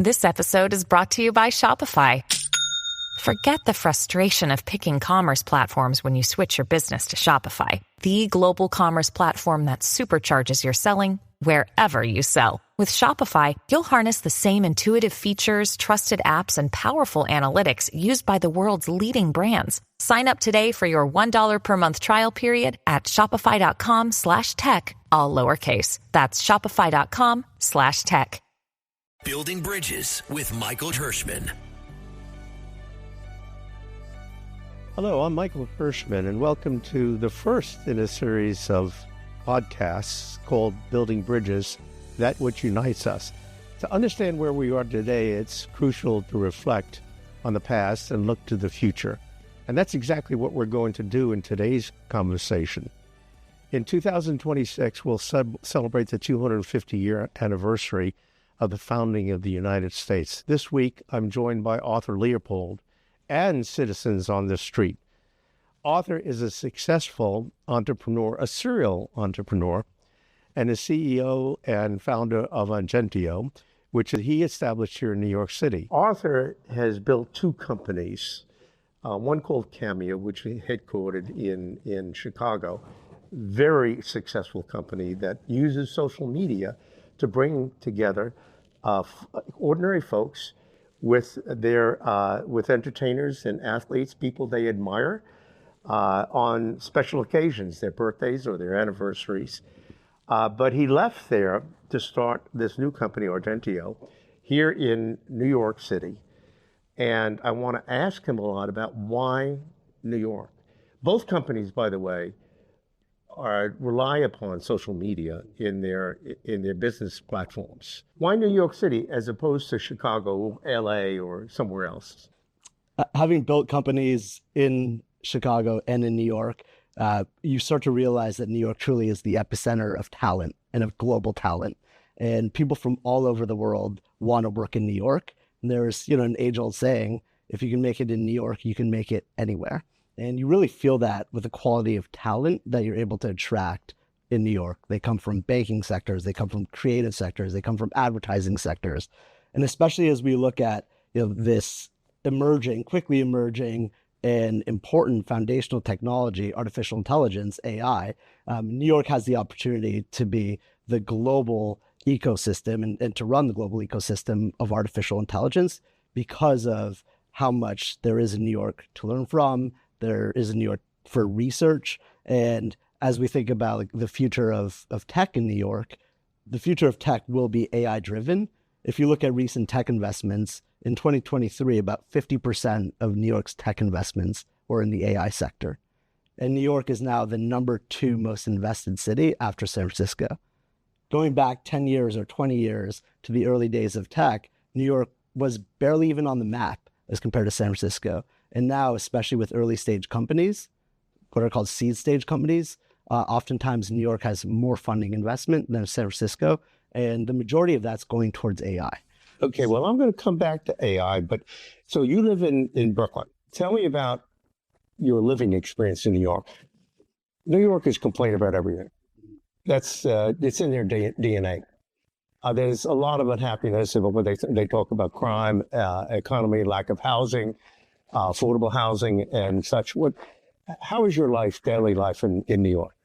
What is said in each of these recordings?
This episode is brought to you by Shopify. Forget the frustration of picking commerce platforms when you switch your business to Shopify, the global commerce platform that supercharges your selling wherever you sell. With Shopify, you'll harness the same intuitive features, trusted apps, and powerful analytics used by the world's leading brands. Sign up today for your $1 per month trial period at shopify.com/tech, all lowercase. That's shopify.com/tech. Building Bridges with Michael Hershman. Hello, I'm Michael Hershman, and welcome to the first in a series of podcasts called Building Bridges, that which unites us. To understand where we are today, it's crucial to reflect on the past and look to the future. And that's exactly what we're going to do in today's conversation. In 2026, we'll celebrate the 250-year anniversary of the founding of the United States. This week, I'm joined by Arthur Leopold and citizens on the street. Arthur is a successful entrepreneur, a serial entrepreneur, and a CEO and founder of Agentio, which he established here in New York City. Arthur has built two companies, one called Cameo, which is headquartered in Chicago. Very successful company that uses social media to bring together ordinary folks with with entertainers and athletes, people they admire, on special occasions, their birthdays or their anniversaries. But he left there to start this new company, Agentio, here in New York City. And I want to ask him a lot about why New York. Both companies, by the way, rely upon social media in their business platforms. Why New York City as opposed to Chicago, LA, or somewhere else? Having built companies in Chicago and in New York, you start to realize that New York truly is the epicenter of talent and of global talent. And people from all over the world want to work in New York. And there's, an age-old saying, if you can make it in New York, you can make it anywhere. And you really feel that with the quality of talent that you're able to attract in New York. They come from banking sectors, they come from creative sectors, they come from advertising sectors. And especially as we look at this quickly emerging and important foundational technology, artificial intelligence, AI, New York has the opportunity to be the global ecosystem and to run the global ecosystem of artificial intelligence because of how much there is in New York to learn from. There is in New York for research. And as we think about the future of tech in New York, the future of tech will be AI driven. If you look at recent tech investments, in 2023, about 50% of New York's tech investments were in the AI sector. And New York is now the number 2 most invested city after San Francisco. Going back 10 years or 20 years to the early days of tech, New York was barely even on the map as compared to San Francisco. And now, especially with early stage companies, what are called seed stage companies, oftentimes New York has more funding investment than San Francisco. And the majority of that's going towards AI. Okay, well, I'm going to come back to AI, but so you live in Brooklyn. Tell me about your living experience in New York. New Yorkers complain about everything. It's in their DNA. There's a lot of unhappiness when they talk about crime, economy, lack of housing, affordable housing and such. How is your daily life in New York?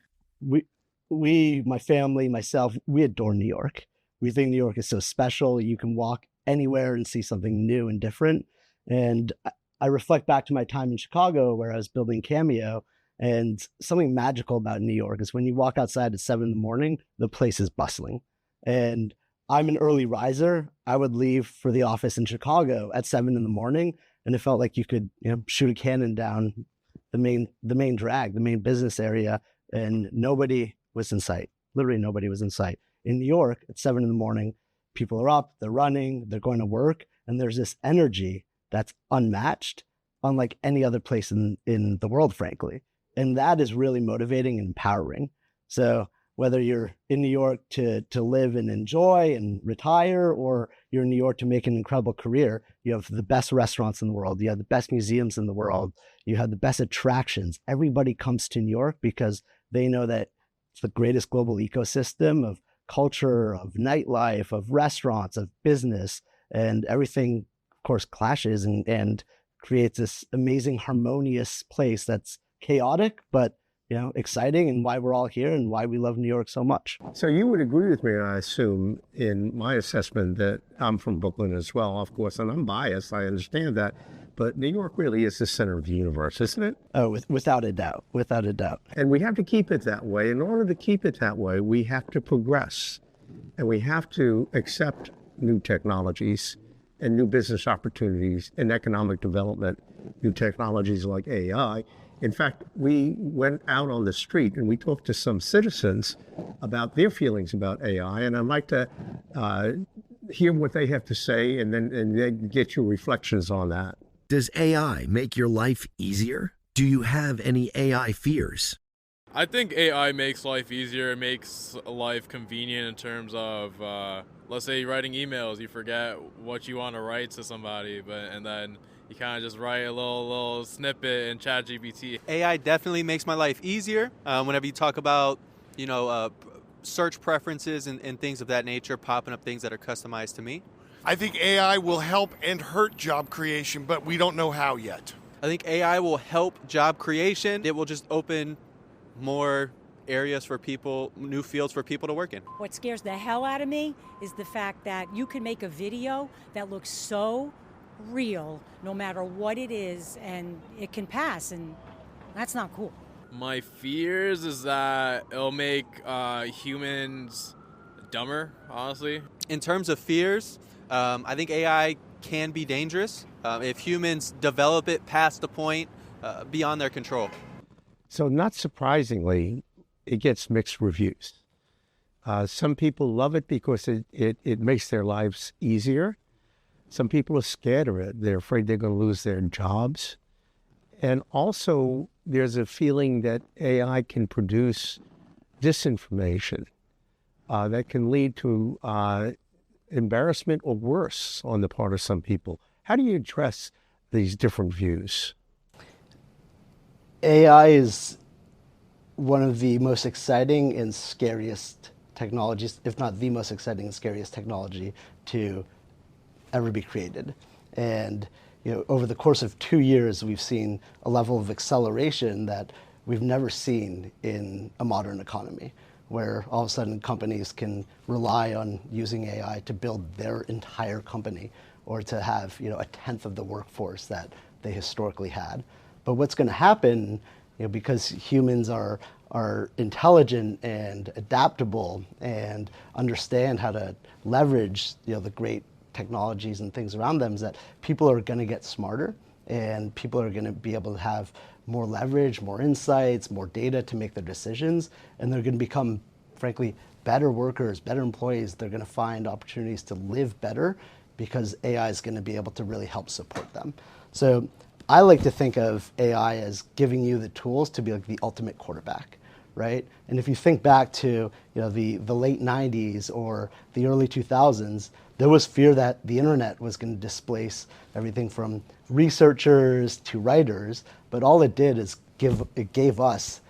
We, my family, myself, we adore New York. We think New York is so special. You can walk anywhere and see something new and different. And I reflect back to my time in Chicago where I was building Cameo, and something magical about New York is when you walk outside at 7 a.m, the place is bustling. And I'm an early riser. I would leave for the office in Chicago at 7 a.m, and it felt like you could shoot a cannon down the main drag, the main business area, and nobody was in sight. Literally nobody was in sight. In New York, at 7 a.m, people are up, they're running, they're going to work, and there's this energy that's unmatched, unlike any other place in the world, frankly. And that is really motivating and empowering. So whether you're in New York to live and enjoy and retire, or you're in New York to make an incredible career, you have the best restaurants in the world, you have the best museums in the world, you have the best attractions. Everybody comes to New York because they know that it's the greatest global ecosystem of culture, of nightlife, of restaurants, of business. and everything, of course, clashes and creates this amazing harmonious place that's chaotic, but exciting, and why we're all here and why we love New York so much. So you would agree with me, I assume, in my assessment that I'm from Brooklyn as well, of course, and I'm biased, I understand that, but New York really is the center of the universe, isn't it? Oh, without a doubt, without a doubt. And we have to keep it that way. In order to keep it that way, we have to progress, and we have to accept new technologies and new business opportunities and economic development, new technologies like AI. In fact, we went out on the street and we talked to some citizens about their feelings about AI, and I'd like to hear what they have to say and then get your reflections on that. Does AI make your life easier? Do you have any AI fears? I think AI makes life easier. It makes life convenient in terms of, let's say you're writing emails, you forget what you want to write to somebody, and then you kind of just write a little snippet in ChatGPT. AI definitely makes my life easier. Whenever you talk about, search preferences and things of that nature, popping up things that are customized to me. I think AI will help and hurt job creation, but we don't know how yet. I think AI will help job creation. It will just open more areas for people, new fields for people to work in. What scares the hell out of me is the fact that you can make a video that looks so real no matter what it is, and it can pass, and that's not cool. My fears is that it'll make humans dumber, honestly. In terms of fears, I think AI can be dangerous if humans develop it past the point beyond their control. So not surprisingly, it gets mixed reviews. Some people love it because it makes their lives easier. Some people are scared of it. They're afraid they're going to lose their jobs. And also, there's a feeling that AI can produce disinformation that can lead to embarrassment or worse on the part of some people. How do you address these different views? AI is one of the most exciting and scariest technologies, if not the most exciting and scariest technology to ever be created. And over the course of 2 years, we've seen a level of acceleration that we've never seen in a modern economy, where all of a sudden companies can rely on using AI to build their entire company, or to have a tenth of the workforce that they historically had. But what's going to happen, because humans are intelligent and adaptable and understand how to leverage the great technologies and things around them, is that people are going to get smarter, and people are going to be able to have more leverage, more insights, more data to make their decisions, and they're going to become, frankly, better workers, better employees. They're going to find opportunities to live better because AI is going to be able to really help support them. So I like to think of AI as giving you the tools to be like the ultimate quarterback, right? And if you think back to the late 90s or the early 2000s, there was fear that the internet was going to displace everything from researchers to writers, but all it did is it gave us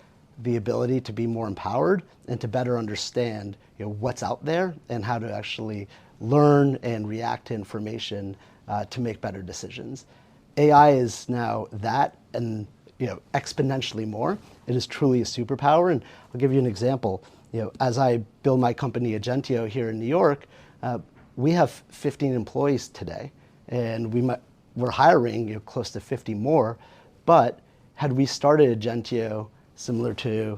the ability to be more empowered and to better understand what's out there and how to actually learn and react to information to make better decisions. AI is now that, and exponentially more. It is truly a superpower, and I'll give you an example. As I build my company Agentio here in New York, we have 15 employees today, and we're hiring close to 50 more. But had we started Agentio similar to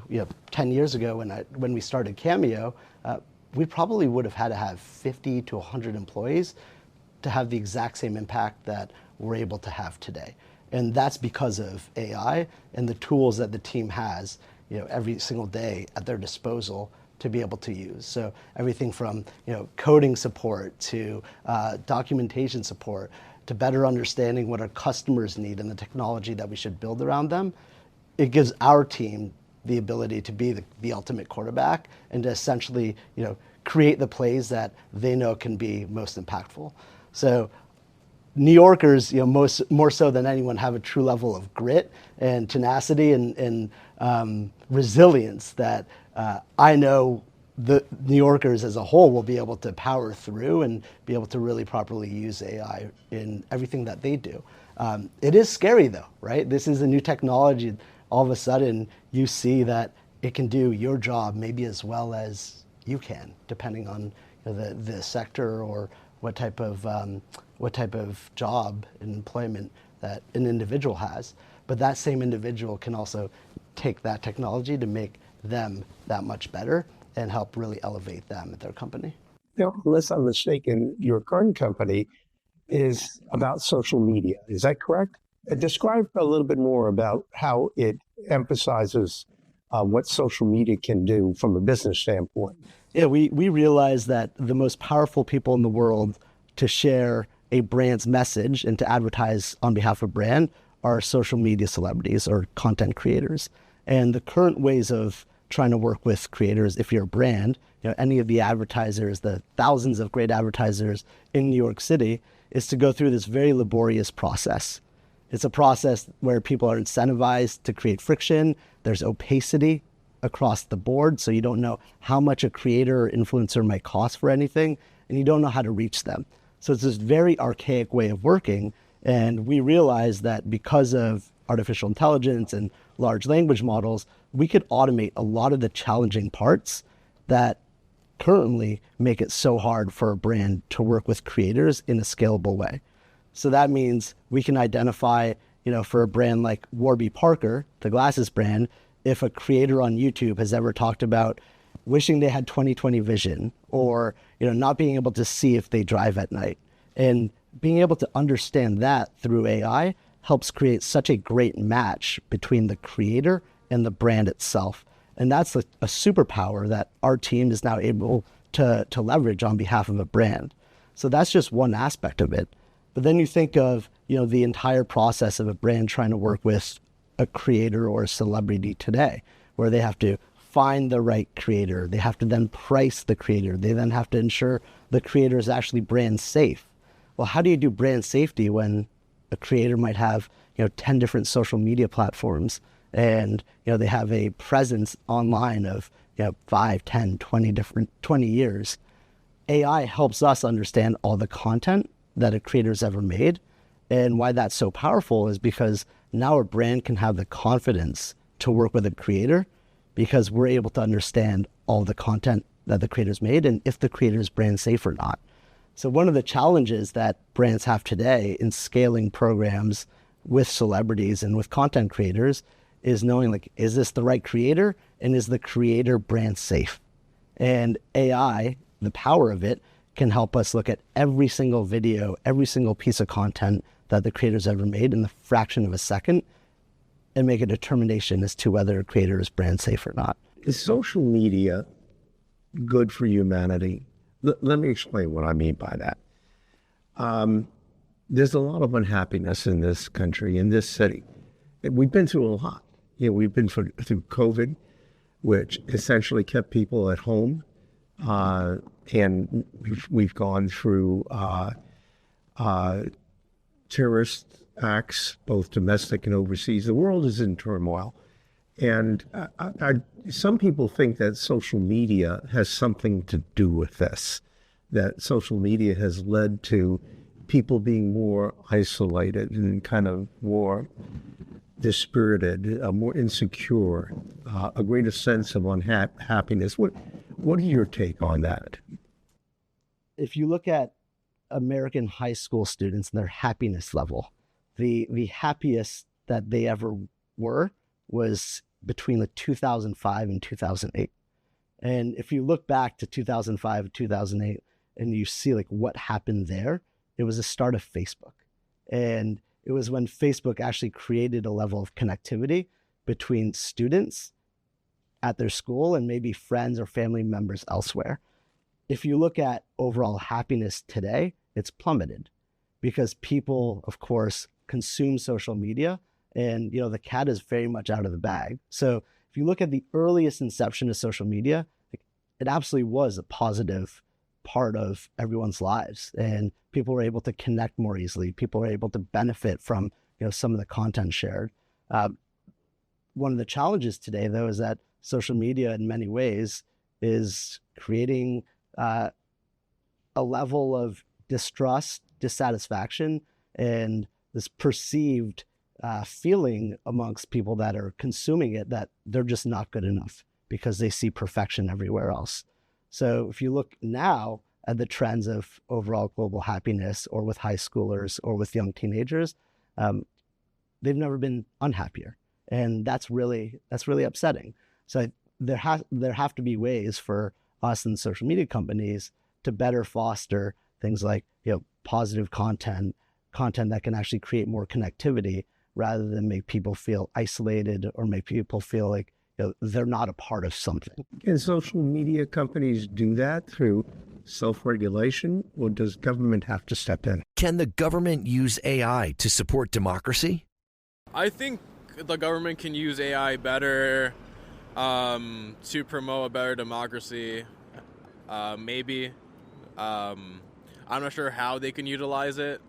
10 years ago when we started Cameo, we probably would have had to have 50 to 100 employees to have the exact same impact that we're able to have today. And that's because of AI and the tools that the team has every single day at their disposal to be able to use. So everything from coding support to documentation support to better understanding what our customers need and the technology that we should build around them. It gives our team the ability to be the ultimate quarterback and to essentially create the plays that they know can be most impactful. So New Yorkers, more so than anyone, have a true level of grit and tenacity and resilience that I know the New Yorkers as a whole will be able to power through and be able to really properly use AI in everything that they do. It is scary though, right? This is a new technology. All of a sudden you see that it can do your job maybe as well as you can, depending on the sector or what type of job and employment that an individual has. But that same individual can also take that technology to make them that much better and help really elevate them at their company. Now, unless I'm mistaken, your current company is about social media. Is that correct? Describe a little bit more about how it emphasizes what social media can do from a business standpoint. Yeah, we realize that the most powerful people in the world to share a brand's message and to advertise on behalf of a brand are social media celebrities or content creators. And the current ways of trying to work with creators, if you're a brand, any of the advertisers, the thousands of great advertisers in New York City, is to go through this very laborious process. It's a process where people are incentivized to create friction. There's opacity across the board, so you don't know how much a creator or influencer might cost for anything, and you don't know how to reach them. So it's this very archaic way of working, and we realize that because of artificial intelligence and large language models, we could automate a lot of the challenging parts that currently make it so hard for a brand to work with creators in a scalable way. So that means we can identify, for a brand like Warby Parker, the glasses brand, if a creator on YouTube has ever talked about wishing they had 20/20 vision or, not being able to see if they drive at night. And being able to understand that through AI helps create such a great match between the creator and the brand itself. And that's a superpower that our team is now able to leverage on behalf of a brand. So that's just one aspect of it. But then you think of, the entire process of a brand trying to work with a creator or a celebrity today, where they have to find the right creator. They have to then price the creator. They then have to ensure the creator is actually brand safe. Well, how do you do brand safety when a creator might have, 10 different social media platforms and, they have a presence online of, 5, 10, 20 years? AI helps us understand all the content that a creator's ever made. And why that's so powerful is because now a brand can have the confidence to work with a creator because we're able to understand all the content that the creator's made and if the creator's brand safe or not. So one of the challenges that brands have today in scaling programs with celebrities and with content creators is knowing, is this the right creator and is the creator brand safe? And AI, the power of it, can help us look at every single video, every single piece of content that the creator's ever made in the fraction of a second and make a determination as to whether a creator is brand safe or not. Is social media good for humanity? Let me explain what I mean by that. There's a lot of unhappiness in this country, in this city. We've been through a lot. We've been through COVID, which essentially kept people at home. And we've gone through terrorist acts, both domestic and overseas. The world is in turmoil. And some people think that social media has something to do with this, that social media has led to people being more isolated and kind of more dispirited, more insecure, a greater sense of unhappiness. What is your take on that? If you look at American high school students and their happiness level, the happiest that they ever were was between 2005 and 2008. And if you look back to 2005 and 2008 and you see what happened there, it was the start of Facebook. And it was when Facebook actually created a level of connectivity between students at their school and maybe friends or family members elsewhere. If you look at overall happiness today, it's plummeted because people, of course, consume social media and, the cat is very much out of the bag. So if you look at the earliest inception of social media, it absolutely was a positive part of everyone's lives and people were able to connect more easily. People were able to benefit from, some of the content shared. One of the challenges today, though, is that social media in many ways is creating a level of distrust, dissatisfaction, and this perceived feeling amongst people that are consuming it that they're just not good enough because they see perfection everywhere else. So if you look now at the trends of overall global happiness, or with high schoolers or with young teenagers, they've never been unhappier. And that's really upsetting. So there have to be ways for us and social media companies to better foster things like, positive content that can actually create more connectivity, rather than make people feel isolated or make people feel like they're not a part of something. Can social media companies do that through self-regulation, or does government have to step in? Can the government use AI to support democracy? I think the government can use AI better to promote a better democracy. Maybe. I'm not sure how they can utilize it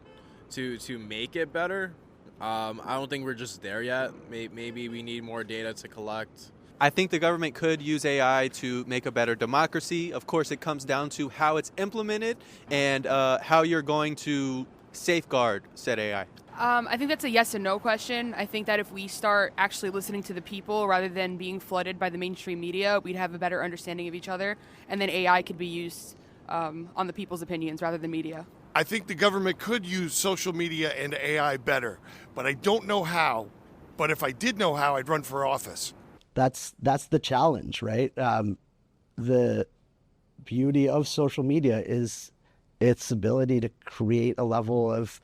to make it better. I don't think we're just there yet. Maybe we need more data to collect. I think the government could use AI to make a better democracy. Of course, it comes down to how it's implemented and how you're going to safeguard said AI. I think that's a yes and no question. I think that if we start actually listening to the people rather than being flooded by the mainstream media, we'd have a better understanding of each other, and then AI could be used on the people's opinions rather than media. I think the government could use social media and AI better, but I don't know how. But if I did know how, I'd run for office. That's the challenge, right? The beauty of social media is its ability to create a level of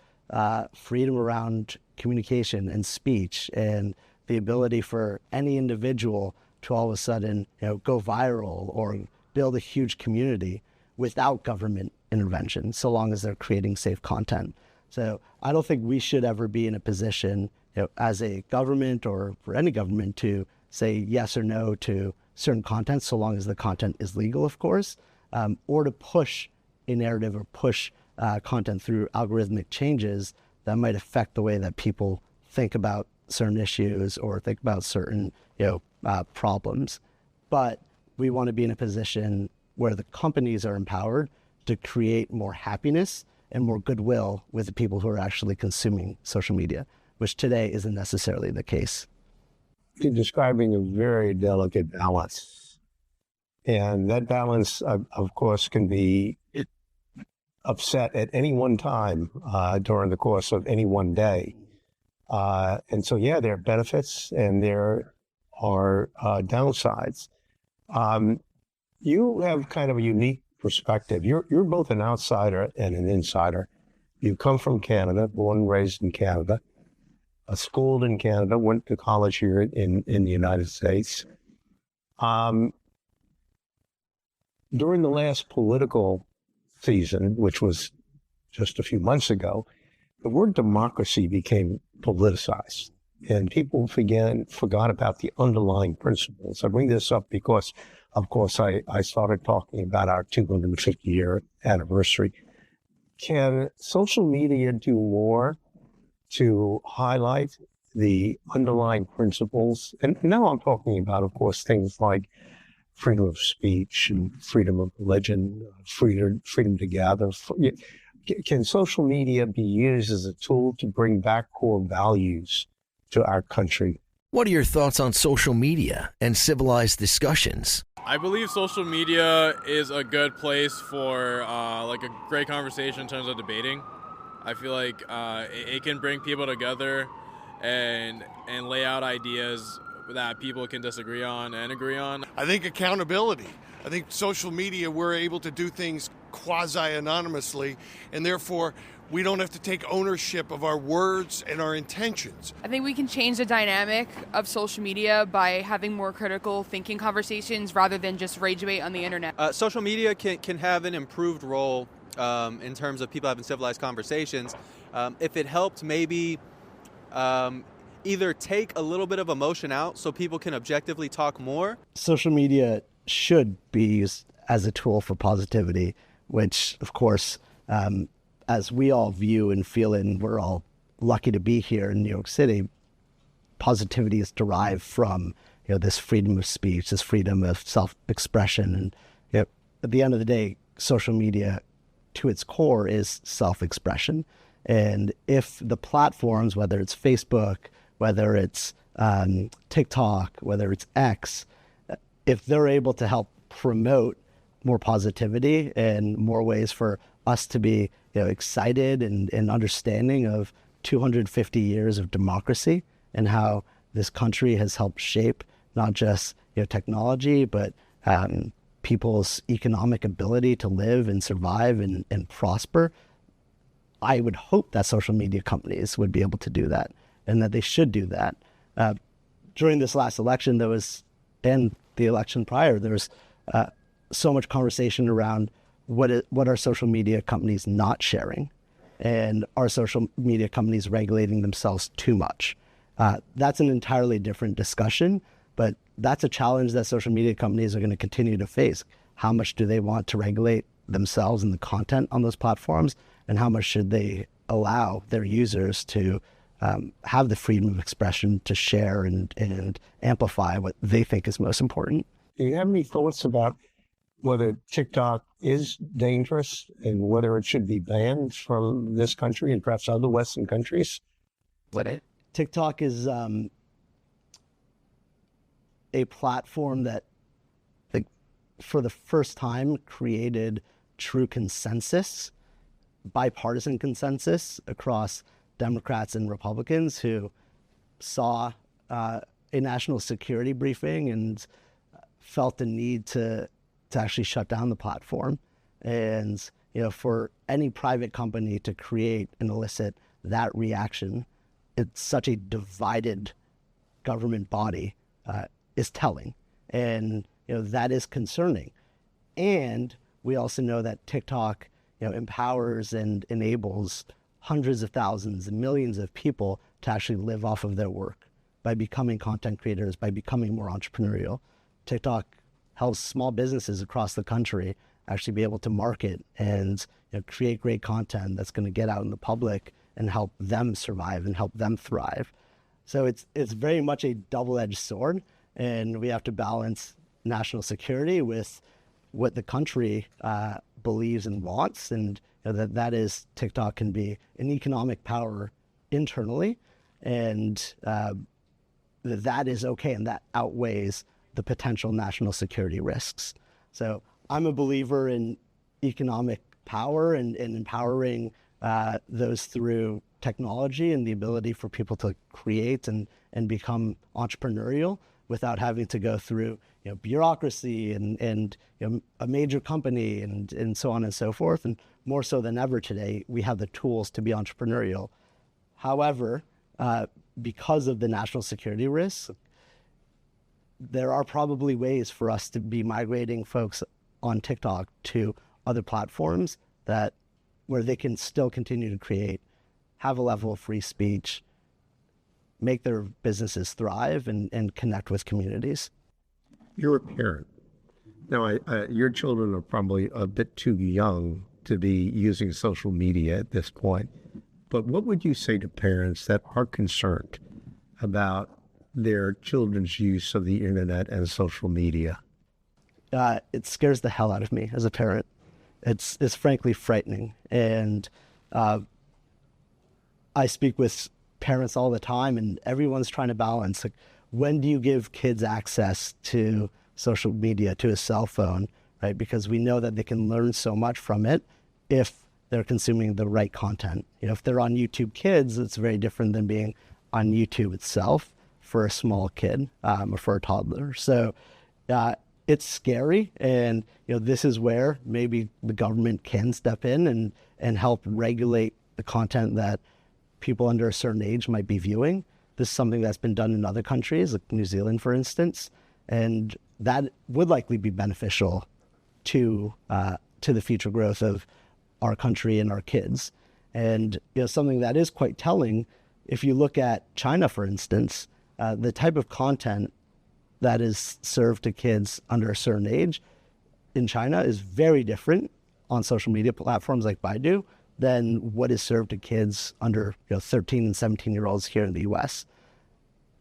freedom around communication and speech, and the ability for any individual to all of a sudden, go viral or build a huge community without government intervention, so long as they're creating safe content. So I don't think we should ever be in a position, as a government or for any government, to say yes or no to certain content, so long as the content is legal, of course, or to push a narrative or push content through algorithmic changes that might affect the way that people think about certain issues or think about certain problems. But we want to be in a position where the companies are empowered to create more happiness and more goodwill with the people who are actually consuming social media, which today isn't necessarily the case. You're describing a very delicate balance. And that balance, of course, can be upset at any one time during the course of any one day. And so, there are benefits and there are downsides. You have kind of a unique perspective. You're both an outsider and an insider. You come from Canada, born and raised in Canada, schooled in Canada, went to college here in the United States. During the last political season, which was just a few months ago, the word democracy became politicized, and people forgot about the underlying principles. I bring this up because, of course, I started talking about our 250-year anniversary. Can social media do more to highlight the underlying principles? And now I'm talking about, of course, things like freedom of speech and freedom of religion, freedom to gather. Can social media be used as a tool to bring back core values to our country? What are your thoughts on social media and civilized discussions? I believe social media is a good place for a great conversation in terms of debating. I feel like it can bring people together and lay out ideas that people can disagree on and agree on. I think accountability. I think social media, we're able to do things quasi-anonymously, and therefore we don't have to take ownership of our words and our intentions. I think we can change the dynamic of social media by having more critical thinking conversations rather than just rage debate on the internet. Social media can have an improved role in terms of people having civilized conversations. If it helped maybe either take a little bit of emotion out so people can objectively talk more. Social media should be used as a tool for positivity, which, of course, as we all view and feel it, and we're all lucky to be here in New York City, positivity is derived from this freedom of speech, this freedom of self-expression, and at the end of the day, social media to its core is self-expression. And if the platforms, whether it's Facebook, whether it's TikTok, whether it's X, if they're able to help promote more positivity and more ways for us to be excited and understanding of 250 years of democracy and how this country has helped shape not just technology, but people's economic ability to live and survive and prosper, I would hope that social media companies would be able to do that and that they should do that. During this last election, and the election prior, there was so much conversation around what are social media companies not sharing, and are social media companies regulating themselves too much? That's an entirely different discussion, but that's a challenge that social media companies are going to continue to face. How much do they want to regulate themselves and the content on those platforms, and how much should they allow their users to have the freedom of expression to share and amplify what they think is most important? Do you have any thoughts about whether TikTok is dangerous and whether it should be banned from this country and perhaps other Western countries? TikTok is a platform that, for the first time, created true consensus, bipartisan consensus across Democrats and Republicans who saw a national security briefing and felt the need to actually shut down the platform. And for any private company to create and elicit that reaction, it's such a divided government body, is telling. And that is concerning. And we also know that TikTok empowers and enables hundreds of thousands and millions of people to actually live off of their work by becoming content creators, by becoming more entrepreneurial. TikTok helps small businesses across the country actually be able to market and create great content that's going to get out in the public and help them survive and help them thrive. So it's very much a double-edged sword, and we have to balance national security with what the country believes and wants, and that is TikTok can be an economic power internally, and that is okay, and that outweighs the potential national security risks. So I'm a believer in economic power and empowering those through technology and the ability for people to create and become entrepreneurial without having to go through bureaucracy and a major company and so on and so forth. And more so than ever today, we have the tools to be entrepreneurial. However, because of the national security risks, there are probably ways for us to be migrating folks on TikTok to other platforms where they can still continue to create, have a level of free speech, make their businesses thrive, and connect with communities. You're a parent. Now, your children are probably a bit too young to be using social media at this point. But what would you say to parents that are concerned about their children's use of the internet and social media? It scares the hell out of me as a parent. It's frankly frightening. And I speak with parents all the time, and everyone's trying to balance, like, when do you give kids access to social media, to a cell phone, right? Because we know that they can learn so much from it if they're consuming the right content. If they're on YouTube Kids, it's very different than being on YouTube itself for a small kid or for a toddler. So it's scary, and this is where maybe the government can step in and help regulate the content that people under a certain age might be viewing. This is something that's been done in other countries, like New Zealand, for instance, and that would likely be beneficial to the future growth of our country and our kids. And something that is quite telling, if you look at China, for instance, the type of content that is served to kids under a certain age in China is very different on social media platforms like Baidu than what is served to kids under 13 and 17-year-olds here in the U.S.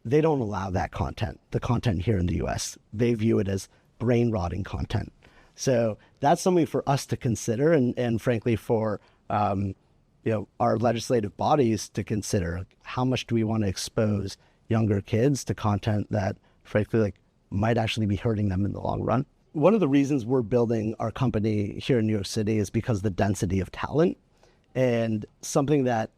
They don't allow that content, the content here in the U.S. They view it as brain-rotting content. So that's something for us to consider, and frankly for our legislative bodies to consider. How much do we want to expose younger kids to content that frankly might actually be hurting them in the long run? One of the reasons we're building our company here in New York City is because of the density of talent, and something that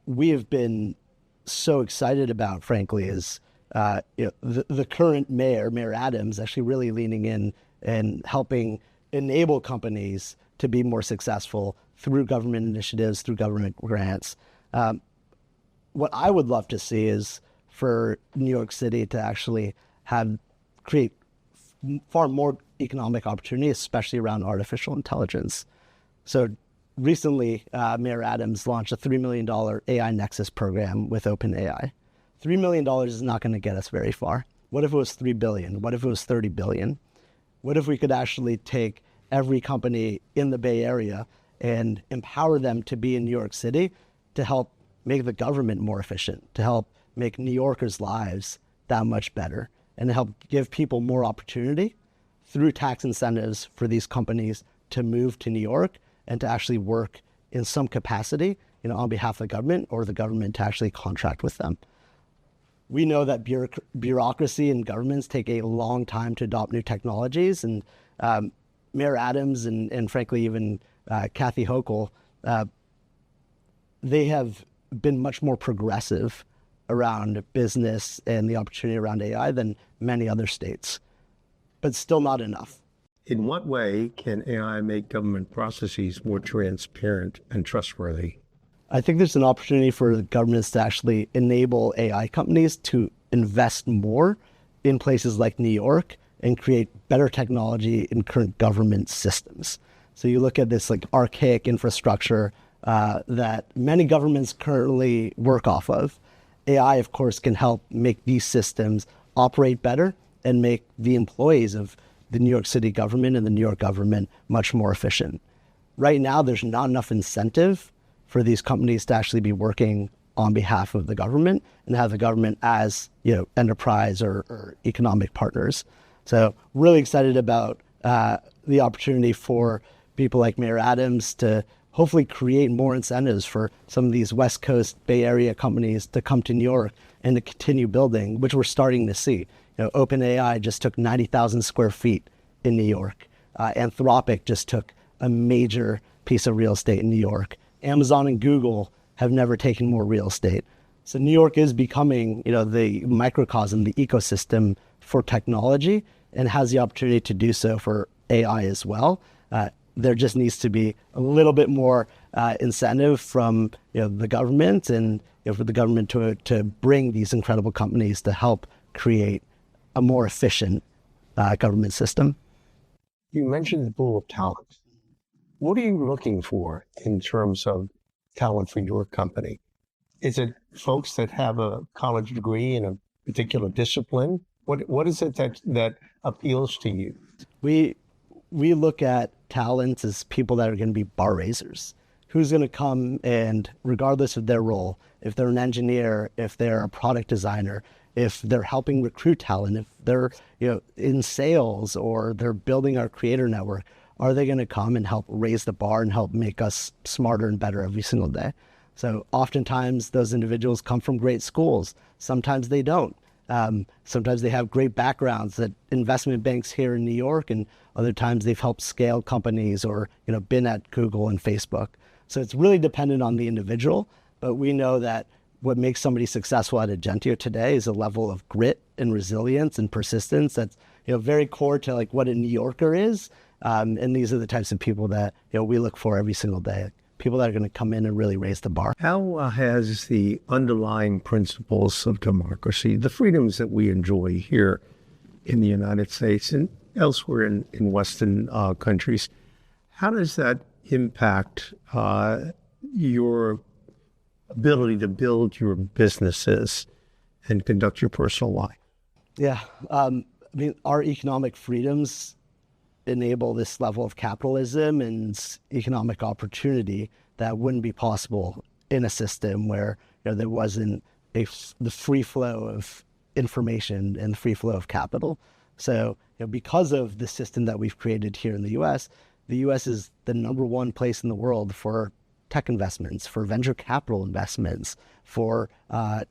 we have been so excited about, frankly, is the current Mayor Adams, actually really leaning in and helping enable companies to be more successful through government initiatives, through government grants. What I would love to see is for New York City to actually create far more economic opportunity, especially around artificial intelligence. So recently, Mayor Adams launched a $3 million AI Nexus program with OpenAI. $3 million is not going to get us very far. What if it was $3 billion? What if it was $30 billion? What if we could actually take every company in the Bay Area and empower them to be in New York City to help make the government more efficient, to help make New Yorkers' lives that much better, and to help give people more opportunity through tax incentives for these companies to move to New York and to actually work in some capacity, on behalf of the government, or the government to actually contract with them. We know that bureaucracy and governments take a long time to adopt new technologies, and Mayor Adams and frankly even Kathy Hochul, they have been much more progressive around business and the opportunity around AI than many other states, but still not enough. In what way can AI make government processes more transparent and trustworthy? I think there's an opportunity for governments to actually enable AI companies to invest more in places like New York and create better technology in current government systems. So you look at this archaic infrastructure that many governments currently work off of. AI, of course, can help make these systems operate better and make the employees of the New York City government and the New York government much more efficient. Right now, there's not enough incentive for these companies to actually be working on behalf of the government and have the government as enterprise or economic partners. So really excited about the opportunity for people like Mayor Adams to hopefully create more incentives for some of these West Coast Bay Area companies to come to New York and to continue building, which we're starting to see. OpenAI just took 90,000 square feet in New York. Anthropic just took a major piece of real estate in New York. Amazon and Google have never taken more real estate. So New York is becoming, the microcosm, the ecosystem for technology, and has the opportunity to do so for AI as well. There just needs to be a little bit more incentive from the government and for the government to bring these incredible companies to help create a more efficient government system. You mentioned the pool of talent. What are you looking for in terms of talent for your company? Is it folks that have a college degree in a particular discipline? What is it that appeals to you? We look at talent as people that are going to be bar raisers. Who's going to come and, regardless of their role, if they're an engineer, if they're a product designer, if they're helping recruit talent, if they're in sales or they're building our creator network, are they going to come and help raise the bar and help make us smarter and better every single day? So oftentimes those individuals come from great schools. Sometimes they don't. Sometimes they have great backgrounds at investment banks here in New York, and other times they've helped scale companies or been at Google and Facebook. So it's really dependent on the individual, but we know that what makes somebody successful at Agentio today is a level of grit and resilience and persistence that's very core to what a New Yorker is. And these are the types of people that we look for every single day. People that are going to come in and really raise the bar. How has the underlying principles of democracy, the freedoms that we enjoy here in the United States and elsewhere in Western countries, how does that impact your ability to build your businesses and conduct your personal life? Yeah, our economic freedoms enable this level of capitalism and economic opportunity that wouldn't be possible in a system where there wasn't the free flow of information and free flow of capital. So, because of the system that we've created here in the US is the number one place in the world for tech investments, for venture capital investments, for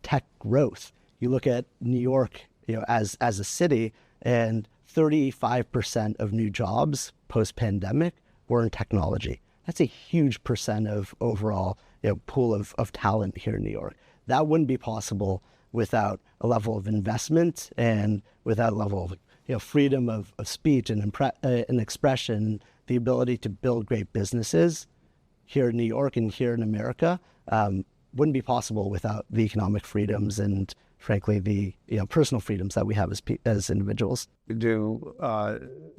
tech growth. You look at New York, as a city, and 35% of new jobs post-pandemic were in technology. That's a huge percent of overall pool of talent here in New York. That wouldn't be possible without a level of investment and without a level of freedom of speech and expression, the ability to build great businesses here in New York and here in America wouldn't be possible without the economic freedoms and, frankly, the personal freedoms that we have as individuals. Do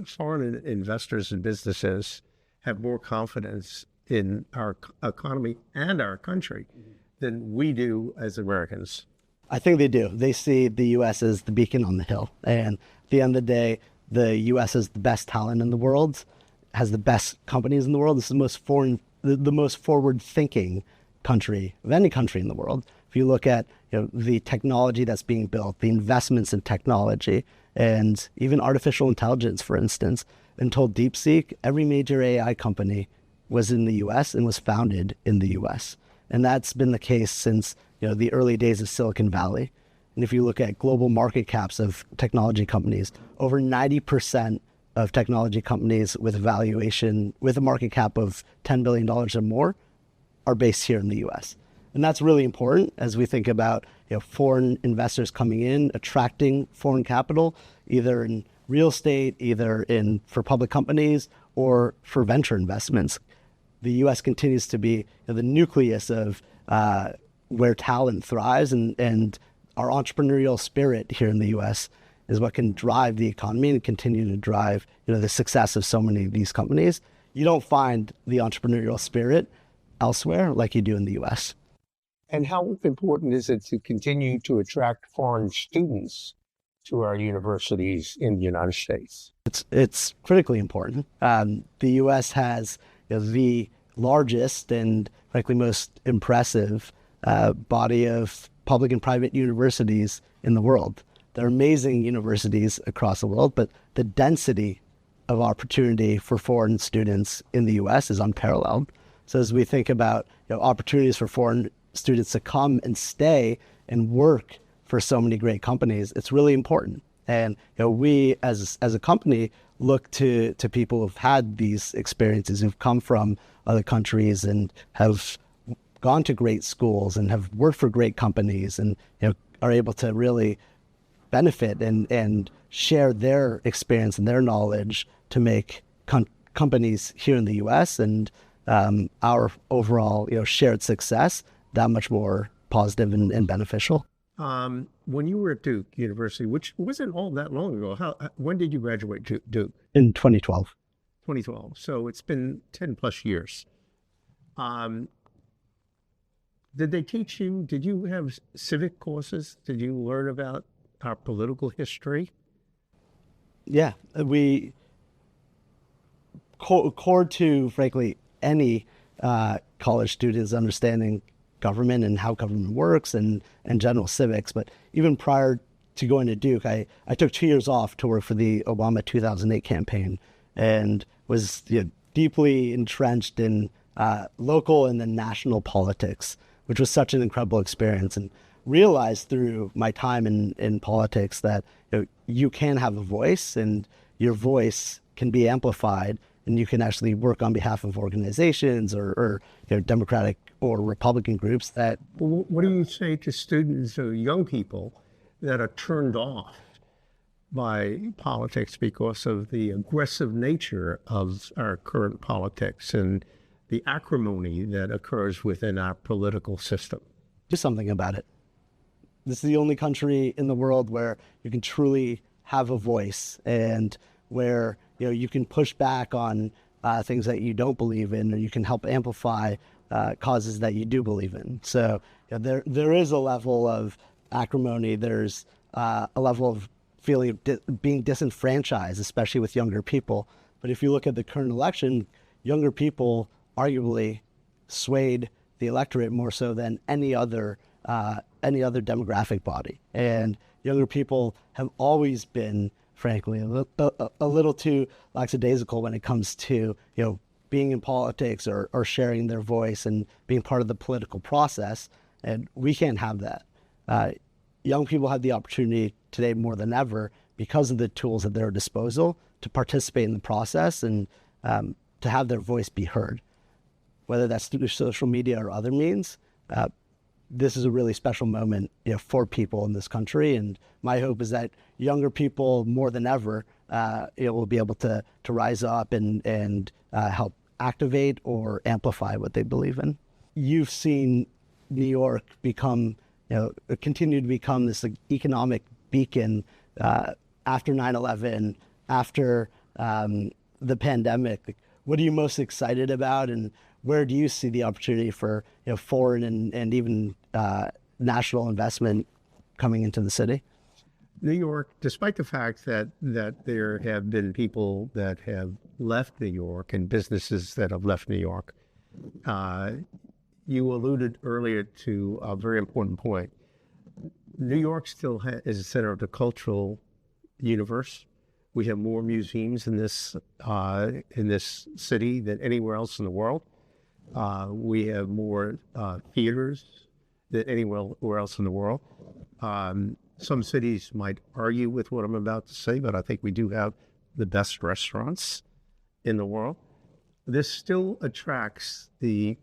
foreign investors and businesses have more confidence in our economy and our country than we do as Americans? I think they do. They see the U.S. as the beacon on the hill. And at the end of the day, the U.S. has the best talent in the world, has the best companies in the world. This is the most forward-thinking country of any country in the world. If you look at the technology that's being built, the investments in technology, and even artificial intelligence, for instance, until DeepSeek, every major AI company was in the U.S. and was founded in the U.S. And that's been the case since the early days of Silicon Valley. And if you look at global market caps of technology companies, over 90% of technology companies with a market cap of $10 billion or more are based here in the U.S. And that's really important as we think about foreign investors coming in, attracting foreign capital, either in real estate, for public companies, or for venture investments. The U.S. continues to be the nucleus of where talent thrives, and our entrepreneurial spirit here in the U.S. is what can drive the economy and continue to drive the success of so many of these companies. You don't find the entrepreneurial spirit elsewhere like you do in the U.S. And how important is it to continue to attract foreign students to our universities in the United States? It's critically important. The U.S. has the largest and frankly most impressive body of public and private universities in the world. They're amazing universities across the world, but the density of opportunity for foreign students in the U.S. is unparalleled. So as we think about opportunities for foreign students to come and stay and work for so many great companies, it's really important. And we as a company look to people who've had these experiences, who've come from other countries and have gone to great schools and have worked for great companies and are able to really benefit and share their experience and their knowledge to make companies here in the U.S. and our overall shared success that much more positive and beneficial. When you were at Duke University, which wasn't all that long ago, when did you graduate Duke? In 2012. 2012. So it's been 10 plus years. Did you have civic courses? Did you learn about our political history? Yeah, we core to, frankly, any college student is understanding government and how government works and general civics. But even prior to going to Duke, I took 2 years off to work for the Obama 2008 campaign and was deeply entrenched in local and then national politics, which was such an incredible experience, and realized through my time in politics that you can have a voice and your voice can be amplified, and you can actually work on behalf of organizations or Democratic or Republican groups that... What do you say to students or young people that are turned off by politics because of the aggressive nature of our current politics and the acrimony that occurs within our political system? Do something about it. This is the only country in the world where you can truly have a voice and where you can push back on things that you don't believe in, or you can help amplify causes that you do believe in. So there is a level of acrimony. There's a level of feeling of being disenfranchised, especially with younger people. But if you look at the current election, younger people arguably swayed the electorate more so than any other demographic body. And younger people have always been frankly, a little too lackadaisical when it comes to, being in politics or sharing their voice and being part of the political process. And we can't have that. Young people have the opportunity today more than ever, because of the tools at their disposal, to participate in the process and to have their voice be heard, whether that's through social media or other means. This is a really special moment, for people in this country, and my hope is that younger people more than ever, will be able to rise up and help activate or amplify what they believe in. You've seen New York continue to become this economic beacon after 9/11, after the pandemic. What are you most excited about, and where do you see the opportunity for foreign and even national investment coming into the city? New York, despite the fact that there have been people that have left New York and businesses that have left New York, you alluded earlier to a very important point. New York still is a center of the cultural universe. We have more museums in this city than anywhere else in the world. We have more theaters than anywhere else in the world. Some cities might argue with what I'm about to say, but I think we do have the best restaurants in the world. This still attracts the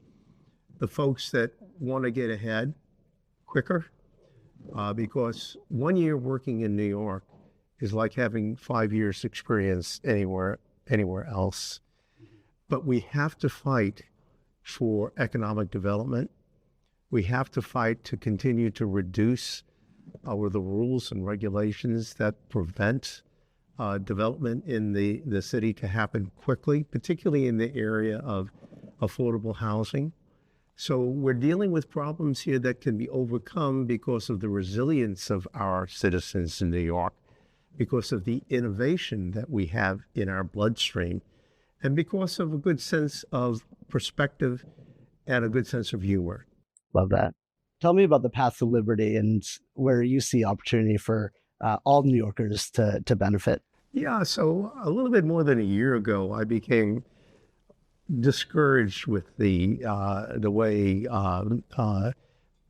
folks that want to get ahead quicker, because 1 year working in New York is like having 5 years experience anywhere else. But we have to fight for economic development. We have to fight to continue to reduce the rules and regulations that prevent development in the city to happen quickly, particularly in the area of affordable housing. So we're dealing with problems here that can be overcome because of the resilience of our citizens in New York, because of the innovation that we have in our bloodstream, and because of a good sense of perspective and a good sense of humor. Love that. Tell me about the path to liberty and where you see opportunity for all New Yorkers to benefit. Yeah, so a little bit more than a year ago, I became discouraged with the way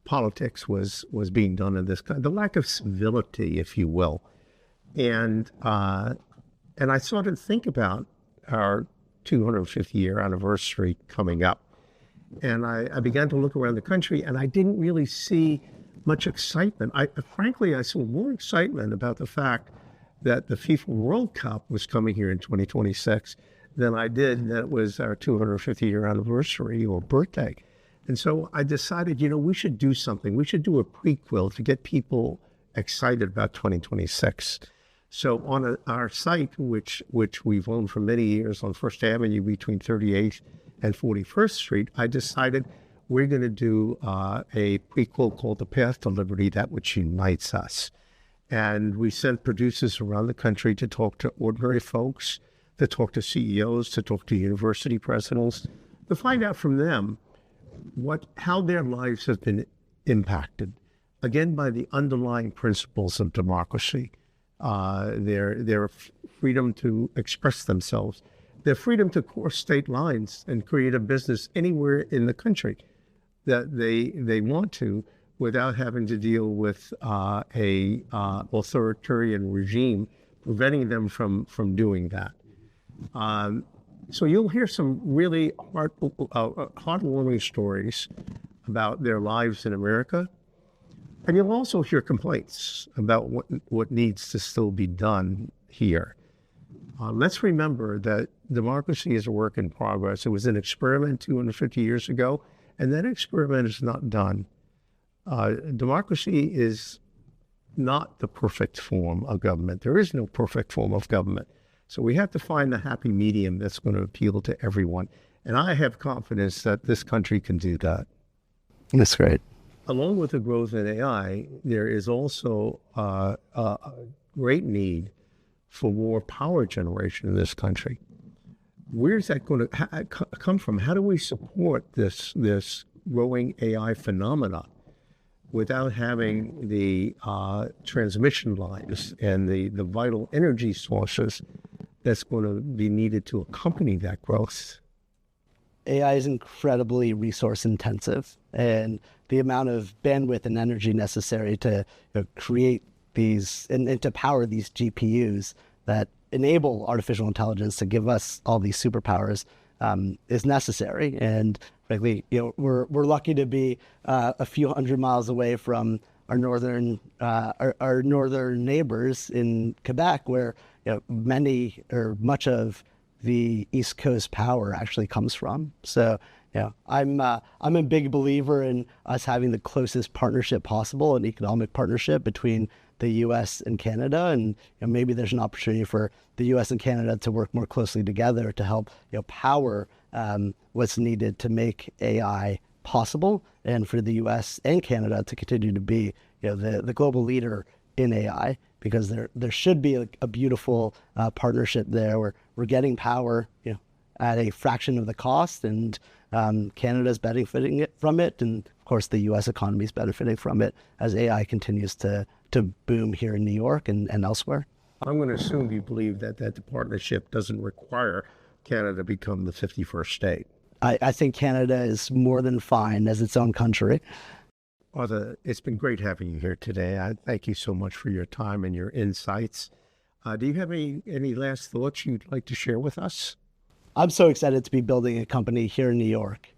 politics was being done in this country, the lack of civility, if you will. And I started to think about our 250-year anniversary coming up. And I began to look around the country, and I didn't really see much excitement. Frankly, I saw more excitement about the fact that the FIFA World Cup was coming here in 2026 than I did that it was our 250-year anniversary or birthday. And so I decided, we should do something. We should do a prequel to get people excited about 2026. So on our site, which we've owned for many years on First Avenue between 38th and 41st Street, I decided we're going to do a prequel called The Path to Liberty, That Which Unites Us. And we sent producers around the country to talk to ordinary folks, to talk to CEOs, to talk to university presidents, to find out from them how their lives have been impacted, again, by the underlying principles of democracy, their freedom to express themselves, their freedom to cross state lines and create a business anywhere in the country that they want to, without having to deal with a authoritarian regime preventing them from doing that. So you'll hear some really heartwarming stories about their lives in America, and you'll also hear complaints about what needs to still be done here. Let's remember that democracy is a work in progress. It was an experiment 250 years ago, and that experiment is not done. Democracy is not the perfect form of government. There is no perfect form of government. So we have to find the happy medium that's going to appeal to everyone. And I have confidence that this country can do that. That's great. Along with the growth in AI, there is also a great need for more power generation in this country. Where's that going to come from? How do we support this growing AI phenomena? without having the transmission lines and the vital energy sources that's going to be needed to accompany that growth. AI is incredibly resource intensive, and the amount of bandwidth and energy necessary to create these and to power these GPUs that enable artificial intelligence to give us all these superpowers is necessary. And frankly, we're lucky to be a few hundred miles away from our northern neighbors in Quebec, where many or much of the East Coast power actually comes from. So, I'm a big believer in us having the closest partnership possible, an economic partnership between the U.S. and Canada, and maybe there's an opportunity for the U.S. and Canada to work more closely together to help power what's needed to make AI possible, and for the U.S. and Canada to continue to be the global leader in AI, because there should be a beautiful partnership there where we're getting power at a fraction of the cost, and Canada's benefiting from it, and of course the U.S. economy is benefiting from it as AI continues to boom here in New York and elsewhere. I'm going to assume you believe that the partnership doesn't require Canada to become the 51st state. I think Canada is more than fine as its own country. Arthur, it's been great having you here today. I thank you so much for your time and your insights. Do you have any last thoughts you'd like to share with us? I'm so excited to be building a company here in New York,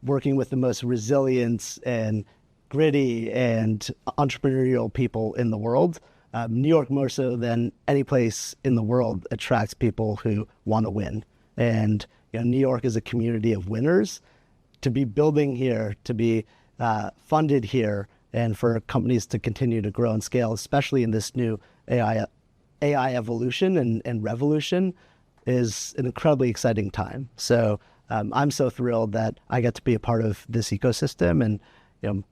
working with the most resilient and gritty and entrepreneurial people in the world. New York, more so than any place in the world, attracts people who want to win. And New York is a community of winners. To be building here, to be funded here, and for companies to continue to grow and scale, especially in this new AI evolution and revolution, is an incredibly exciting time. So I'm so thrilled that I get to be a part of this ecosystem, and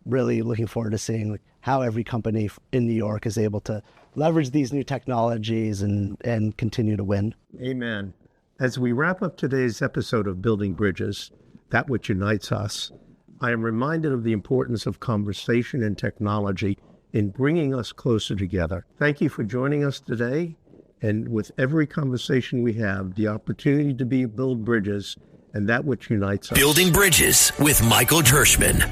really looking forward to seeing how every company in New York is able to leverage these new technologies and continue to win. Amen. As we wrap up today's episode of Building Bridges, that which unites us, I am reminded of the importance of conversation and technology in bringing us closer together. Thank you for joining us today. And with every conversation we have, the opportunity to build bridges and that which unites us. Building Bridges with Michael Hershman.